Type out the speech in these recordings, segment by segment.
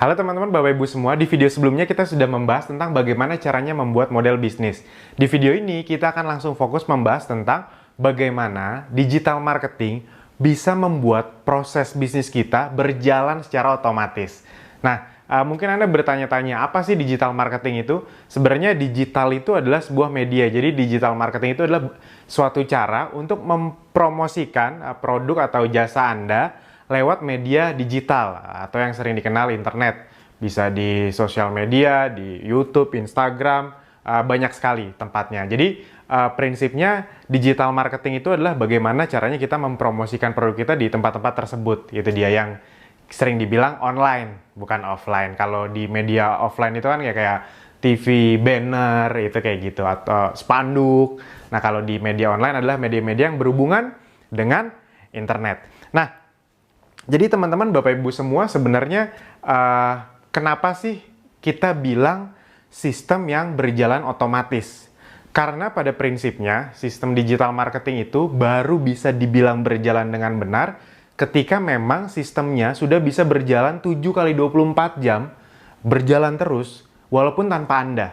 Halo teman-teman, Bapak Ibu semua. Di video sebelumnya kita sudah membahas tentang bagaimana caranya membuat model bisnis. Di video ini kita akan langsung fokus membahas tentang bagaimana digital marketing bisa membuat proses bisnis kita berjalan secara otomatis. Nah, mungkin Anda bertanya-tanya, apa sih digital marketing itu? Sebenarnya digital itu adalah sebuah media. Jadi digital marketing itu adalah suatu cara untuk mempromosikan produk atau jasa Anda lewat media digital atau yang sering dikenal internet. Bisa di sosial media, di YouTube, Instagram, banyak sekali tempatnya. Jadi prinsipnya digital marketing itu adalah bagaimana caranya kita mempromosikan produk kita di tempat-tempat tersebut. Itu dia yang sering dibilang online, bukan offline. Kalau di media offline itu kan kayak TV, banner, itu kayak gitu, atau spanduk. Nah, kalau di media online adalah media-media yang berhubungan dengan internet. Nah, jadi teman-teman, Bapak Ibu semua, sebenarnya kenapa sih kita bilang sistem yang berjalan otomatis? Karena pada prinsipnya sistem digital marketing itu baru bisa dibilang berjalan dengan benar ketika memang sistemnya sudah bisa berjalan 7 kali 24 jam, berjalan terus, walaupun tanpa Anda.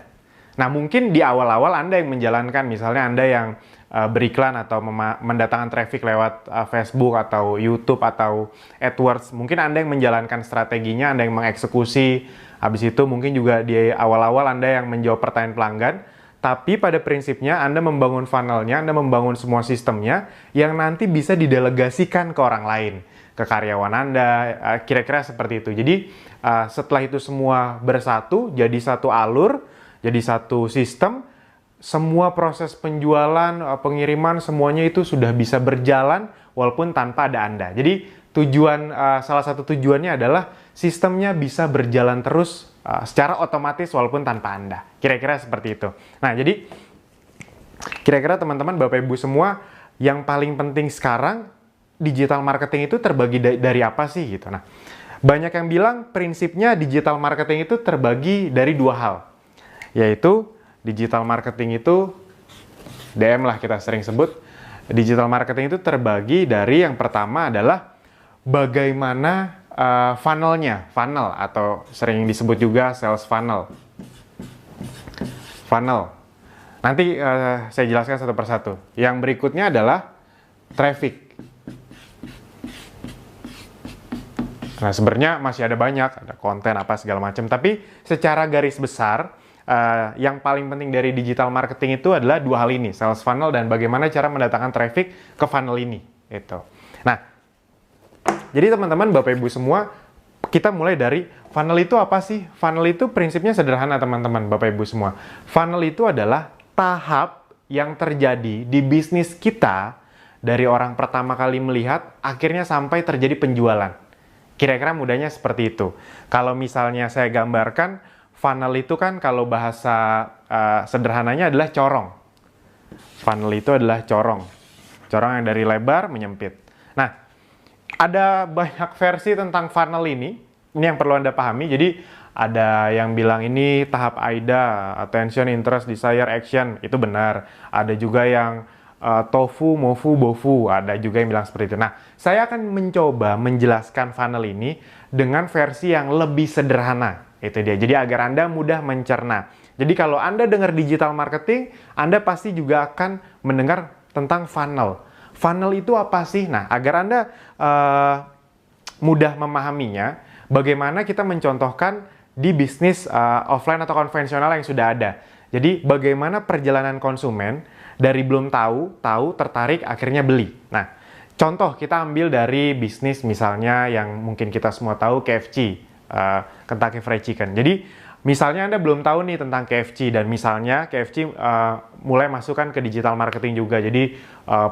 Nah, mungkin di awal-awal Anda yang menjalankan, misalnya Anda yang beriklan atau mendatangkan traffic lewat Facebook atau YouTube atau AdWords. Mungkin Anda yang menjalankan strateginya, Anda yang mengeksekusi. Habis itu mungkin juga di awal-awal Anda yang menjawab pertanyaan pelanggan. Tapi pada prinsipnya Anda membangun funnelnya, Anda membangun semua sistemnya yang nanti bisa didelegasikan ke orang lain, ke karyawan Anda, kira-kira seperti itu. Jadi setelah itu semua bersatu, jadi satu alur, jadi satu sistem, semua proses penjualan, pengiriman, semuanya itu sudah bisa berjalan walaupun tanpa ada Anda. Jadi salah satu tujuannya adalah sistemnya bisa berjalan terus secara otomatis walaupun tanpa Anda. Kira-kira seperti itu. Nah, jadi kira-kira teman-teman, Bapak Ibu semua, yang paling penting sekarang digital marketing itu terbagi dari apa sih gitu. Nah, banyak yang bilang prinsipnya digital marketing itu terbagi dari dua hal, yaitu digital marketing itu, DM lah kita sering sebut, digital marketing itu terbagi dari yang pertama adalah bagaimana funnel atau sering disebut juga sales funnel. Nanti saya jelaskan satu persatu. Yang berikutnya adalah traffic. Nah, sebenarnya masih ada banyak, ada konten apa segala macam, tapi secara garis besar yang paling penting dari digital marketing itu adalah dua hal ini, sales funnel dan bagaimana cara mendatangkan traffic ke funnel ini. Itu. Nah, jadi teman-teman, Bapak Ibu semua, kita mulai dari funnel itu apa sih? Funnel itu prinsipnya sederhana teman-teman, Bapak Ibu semua. Funnel itu adalah tahap yang terjadi di bisnis kita dari orang pertama kali melihat, akhirnya sampai terjadi penjualan. Kira-kira mudahnya seperti itu. Kalau misalnya saya gambarkan, funnel itu kan kalau bahasa sederhananya adalah corong. Funnel itu adalah corong. Corong yang dari lebar menyempit. Nah, ada banyak versi tentang funnel ini. Ini yang perlu Anda pahami. Jadi, ada yang bilang ini tahap AIDA, attention, interest, desire, action. Itu benar. Ada juga yang tofu, mofu, bofu. Ada juga yang bilang seperti itu. Nah, saya akan mencoba menjelaskan funnel ini dengan versi yang lebih sederhana. Itu dia. Jadi agar Anda mudah mencerna. Jadi kalau Anda dengar digital marketing, Anda pasti juga akan mendengar tentang funnel. Funnel itu apa sih? Nah, agar Anda mudah memahaminya, bagaimana kita mencontohkan di bisnis offline atau konvensional yang sudah ada. Jadi bagaimana perjalanan konsumen dari belum tahu, tertarik, akhirnya beli. Nah, contoh kita ambil dari bisnis misalnya yang mungkin kita semua tahu, KFC. Kentucky Fried Chicken. Jadi misalnya Anda belum tahu nih tentang KFC dan misalnya KFC mulai masukkan ke digital marketing juga. Jadi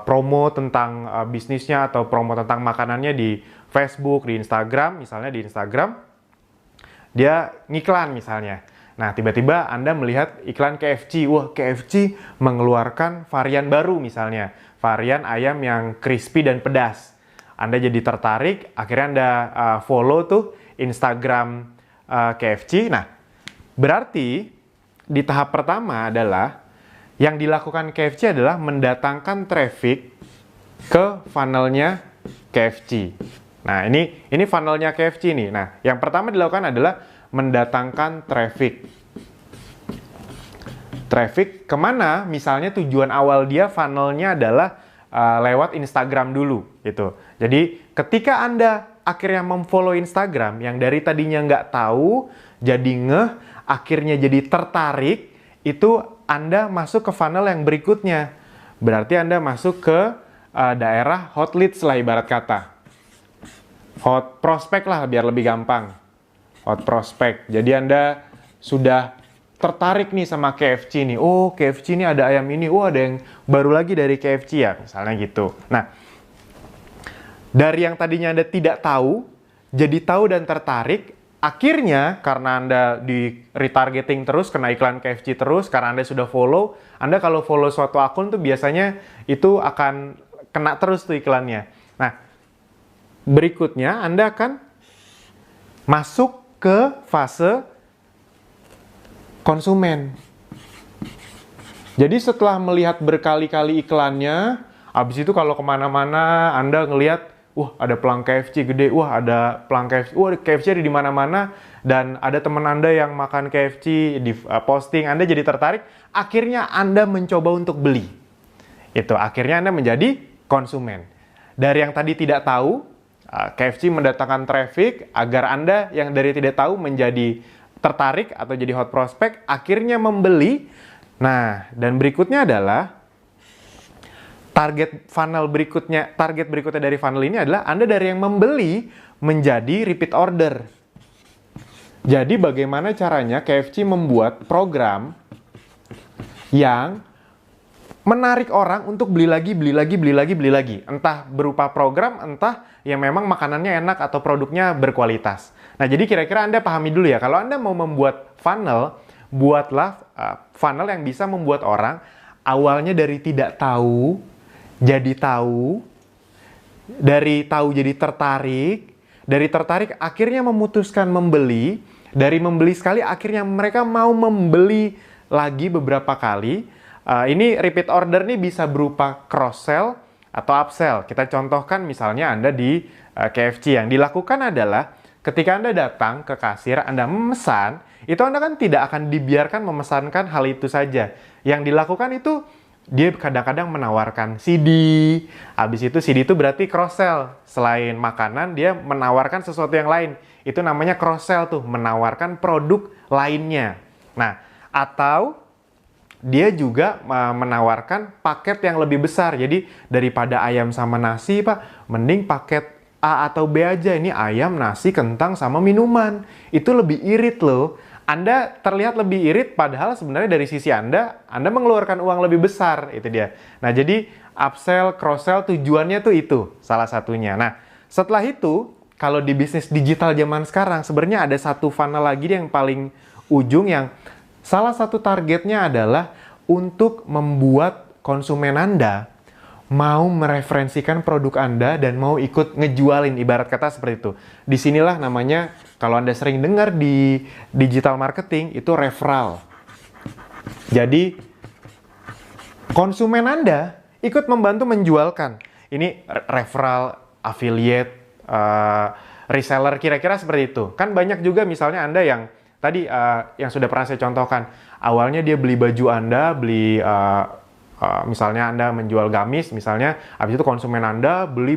promo tentang bisnisnya atau promo tentang makanannya di Facebook, di Instagram, misalnya di Instagram dia ngiklan misalnya. Nah, tiba-tiba Anda melihat iklan KFC. Wah, KFC mengeluarkan varian baru misalnya, varian ayam yang crispy dan pedas. Anda jadi tertarik, akhirnya Anda follow tuh Instagram KFC. Nah, berarti di tahap pertama adalah yang dilakukan KFC adalah mendatangkan traffic ke funnelnya KFC. Nah, ini funnelnya KFC nih. Nah, yang pertama dilakukan adalah mendatangkan traffic. Traffic kemana? Misalnya tujuan awal dia funnelnya adalah lewat Instagram dulu, gitu. Jadi, ketika Anda akhirnya memfollow Instagram, yang dari tadinya nggak tahu, jadi ngeh, akhirnya jadi tertarik, itu Anda masuk ke funnel yang berikutnya. Berarti Anda masuk ke daerah hot leads lah ibarat kata. Hot prospect lah biar lebih gampang. Hot prospect. Jadi Anda sudah tertarik nih sama KFC nih. Oh, KFC ini ada ayam ini. Oh, ada yang baru lagi dari KFC ya. Misalnya gitu. Nah, dari yang tadinya Anda tidak tahu, jadi tahu dan tertarik. Akhirnya, karena Anda di retargeting terus, kena iklan KFC terus, karena Anda sudah follow, Anda kalau follow suatu akun tuh biasanya itu akan kena terus tuh iklannya. Nah, berikutnya Anda akan masuk ke fase konsumen. Jadi setelah melihat berkali-kali iklannya, habis itu kalau kemana-mana Anda ngelihat, wah ada pelang KFC gede, wah ada pelang KFC, wah KFC ada di mana-mana, dan ada teman Anda yang makan KFC di posting, Anda jadi tertarik, akhirnya Anda mencoba untuk beli. Itu akhirnya Anda menjadi konsumen. Dari yang tadi tidak tahu, KFC mendatangkan traffic agar Anda yang dari tidak tahu menjadi tertarik atau jadi hot prospect, akhirnya membeli. Nah, dan berikutnya adalah target berikutnya dari funnel ini adalah Anda dari yang membeli menjadi repeat order. Jadi bagaimana caranya KFC membuat program yang menarik orang untuk beli lagi. Entah berupa program, entah yang memang makanannya enak atau produknya berkualitas. Nah, jadi kira-kira Anda pahami dulu ya, kalau Anda mau membuat funnel, buatlah funnel yang bisa membuat orang awalnya dari tidak tahu, jadi tahu, dari tahu jadi tertarik, dari tertarik akhirnya memutuskan membeli, dari membeli sekali akhirnya mereka mau membeli lagi beberapa kali. Ini repeat order nih bisa berupa cross-sell atau upsell. Kita contohkan misalnya Anda di KFC. Yang dilakukan adalah ketika Anda datang ke kasir, Anda memesan, itu Anda kan tidak akan dibiarkan memesankan hal itu saja. Yang dilakukan itu dia kadang-kadang menawarkan CD. Habis itu CD itu berarti cross-sell. Selain makanan, dia menawarkan sesuatu yang lain. Itu namanya cross-sell tuh, menawarkan produk lainnya. Nah, atau dia juga menawarkan paket yang lebih besar. Jadi daripada ayam sama nasi, Pak, mending paket A atau B aja. Ini ayam, nasi, kentang, sama minuman. Itu lebih irit loh. Anda terlihat lebih irit, padahal sebenarnya dari sisi Anda mengeluarkan uang lebih besar. Itu dia. Nah, jadi upsell, cross-sell tujuannya tuh itu, salah satunya. Nah, setelah itu, kalau di bisnis digital zaman sekarang, sebenarnya ada satu funnel lagi yang paling ujung yang salah satu targetnya adalah untuk membuat konsumen Anda mau mereferensikan produk Anda dan mau ikut ngejualin, ibarat kata seperti itu. Disinilah namanya, kalau Anda sering dengar di digital marketing, itu referral. Jadi, konsumen Anda ikut membantu menjualkan. Ini referral, affiliate, reseller, kira-kira seperti itu. Kan banyak juga misalnya Anda yang tadi yang sudah pernah saya contohkan, awalnya dia beli baju Anda, misalnya Anda menjual gamis, misalnya, habis itu konsumen Anda beli,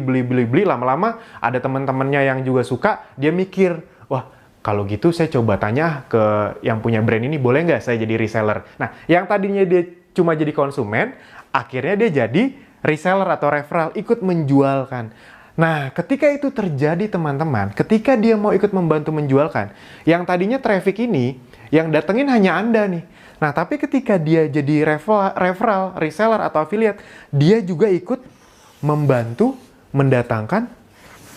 lama-lama ada teman-temannya yang juga suka, dia mikir, wah, kalau gitu saya coba tanya ke yang punya brand ini, boleh nggak saya jadi reseller? Nah, yang tadinya dia cuma jadi konsumen, akhirnya dia jadi reseller atau referral, ikut menjualkan. Nah, ketika itu terjadi teman-teman, ketika dia mau ikut membantu menjualkan, yang tadinya traffic ini, yang datengin hanya Anda nih. Nah, tapi ketika dia jadi referral, reseller, atau affiliate, dia juga ikut membantu mendatangkan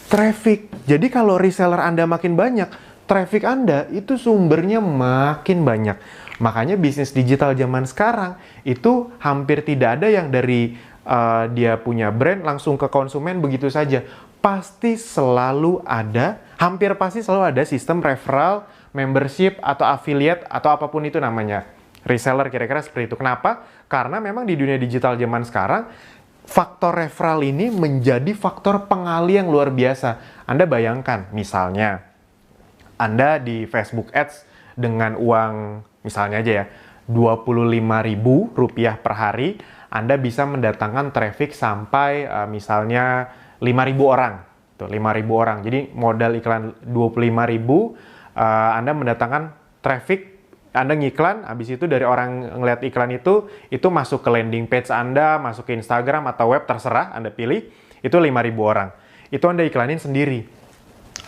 traffic. Jadi kalau reseller Anda makin banyak, traffic Anda itu sumbernya makin banyak. Makanya bisnis digital zaman sekarang itu hampir tidak ada yang dari dia punya brand langsung ke konsumen begitu saja. Pasti selalu ada, hampir pasti selalu ada sistem referral, membership, atau affiliate, atau apapun itu namanya. Reseller kira-kira seperti itu. Kenapa? Karena memang di dunia digital zaman sekarang, faktor referral ini menjadi faktor pengali yang luar biasa. Anda bayangkan, misalnya, Anda di Facebook Ads dengan uang, misalnya aja ya, Rp25.000 per hari, Anda bisa mendatangkan traffic sampai misalnya 5.000 orang. Tuh, 5.000 orang. Jadi modal iklan 25.000, Anda mendatangkan traffic, Anda ngiklan, habis itu dari orang ngeliat iklan itu masuk ke landing page Anda, masuk ke Instagram atau web, terserah Anda pilih, itu 5.000 orang. Itu Anda iklanin sendiri.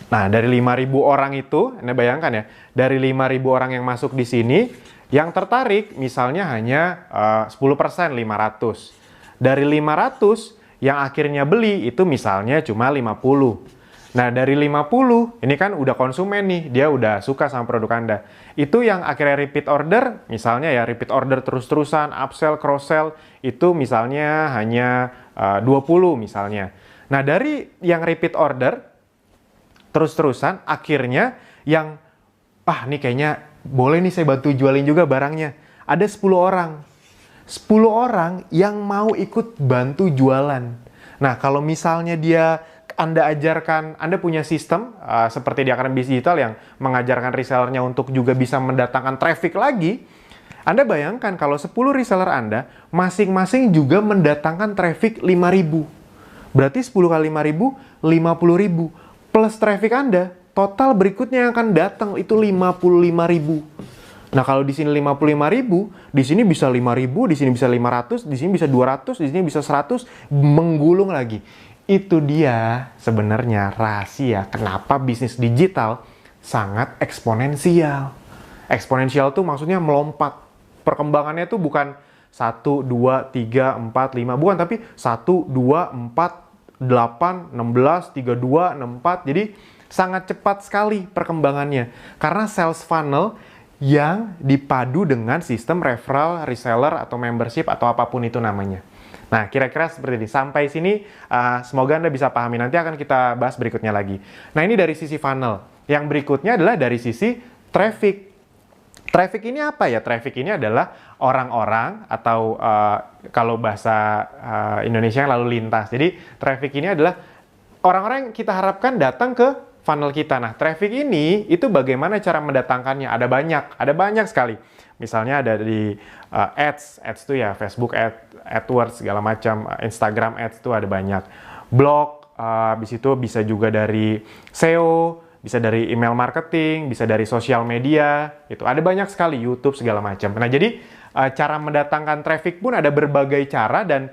Nah, dari 5.000 orang itu, Anda bayangkan ya, dari 5.000 orang yang masuk di sini, yang tertarik misalnya hanya 10%, 500. Dari 500, yang akhirnya beli itu misalnya cuma 50. Nah, dari 50, ini kan udah konsumen nih, dia udah suka sama produk Anda. Itu yang akhirnya repeat order, misalnya ya repeat order terus-terusan, upsell, cross-sell, itu misalnya hanya 20 misalnya. Nah, dari yang repeat order, terus-terusan, akhirnya yang, nih kayaknya boleh nih saya bantu jualin juga barangnya. Ada 10 orang. 10 orang yang mau ikut bantu jualan. Nah, kalau misalnya Anda ajarkan, Anda punya sistem seperti di Akademi Bisnis Digital yang mengajarkan resellernya untuk juga bisa mendatangkan traffic lagi, Anda bayangkan kalau 10 reseller Anda masing-masing juga mendatangkan traffic 5.000. Berarti 10 kali 5.000, 50.000. Plus traffic Anda, total berikutnya yang akan datang itu 55.000. Nah, kalau di sini 55.000, di sini bisa 5.000, di sini bisa 500, di sini bisa 200, di sini bisa 100, menggulung lagi. Itu dia sebenarnya rahasia kenapa bisnis digital sangat eksponensial. Eksponensial tuh maksudnya melompat. Perkembangannya tuh bukan 1, 2, 3, 4, 5, bukan, tapi 1, 2, 4, 8, 16, 32, 64. Jadi sangat cepat sekali perkembangannya. Karena sales funnel yang dipadu dengan sistem referral, reseller, atau membership, atau apapun itu namanya. Nah, kira-kira seperti ini. Sampai sini, semoga Anda bisa pahami. Nanti akan kita bahas berikutnya lagi. Nah, ini dari sisi funnel. Yang berikutnya adalah dari sisi traffic. Traffic ini apa ya? Traffic ini adalah orang-orang atau kalau bahasa Indonesia lalu lintas. Jadi, traffic ini adalah orang-orang yang kita harapkan datang ke funnel kita. Nah, traffic ini itu bagaimana cara mendatangkannya? Ada banyak sekali. Misalnya ada di ads itu ya Facebook AdWords segala macam, Instagram ads itu ada banyak. Blog, habis itu bisa juga dari SEO, bisa dari email marketing, bisa dari sosial media, itu ada banyak sekali, YouTube segala macam. Nah, jadi cara mendatangkan traffic pun ada berbagai cara dan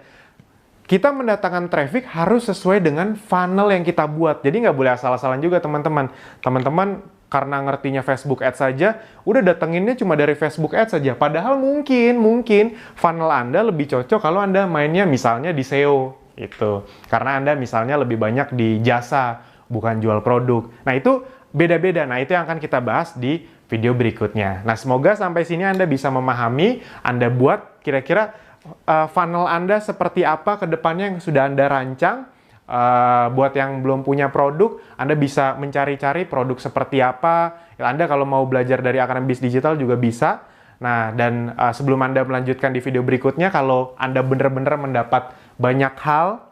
kita mendatangkan traffic harus sesuai dengan funnel yang kita buat. Jadi nggak boleh asal-asalan juga teman-teman. Teman-teman karena ngertinya Facebook Ads saja, udah datanginnya cuma dari Facebook Ads saja. Padahal mungkin funnel Anda lebih cocok kalau Anda mainnya misalnya di SEO. Itu. Karena Anda misalnya lebih banyak di jasa, bukan jual produk. Nah, itu beda-beda. Nah, itu yang akan kita bahas di video berikutnya. Nah, semoga sampai sini Anda bisa memahami, Anda buat kira-kira funnel Anda seperti apa ke depannya yang sudah Anda rancang. Buat yang belum punya produk, Anda bisa mencari-cari produk seperti apa. Anda kalau mau belajar dari Akademi Bisnis Digital juga bisa. Nah, dan sebelum Anda melanjutkan di video berikutnya, kalau Anda benar-benar mendapat banyak hal,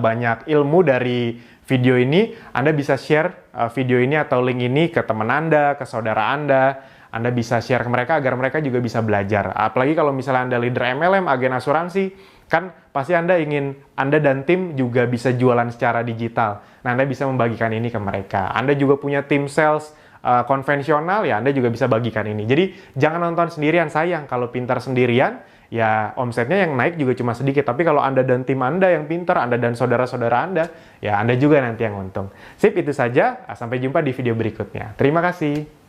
banyak ilmu dari video ini, Anda bisa share video ini atau link ini ke teman Anda, ke saudara Anda. Anda bisa share ke mereka agar mereka juga bisa belajar. Apalagi kalau misalnya Anda leader MLM, agen asuransi, kan pasti Anda ingin Anda dan tim juga bisa jualan secara digital. Nah, Anda bisa membagikan ini ke mereka. Anda juga punya tim sales konvensional, ya Anda juga bisa bagikan ini. Jadi, jangan nonton sendirian, sayang. Kalau pintar sendirian, ya omsetnya yang naik juga cuma sedikit. Tapi kalau Anda dan tim Anda yang pintar, Anda dan saudara-saudara Anda, ya Anda juga nanti yang untung. Sip, itu saja. Sampai jumpa di video berikutnya. Terima kasih.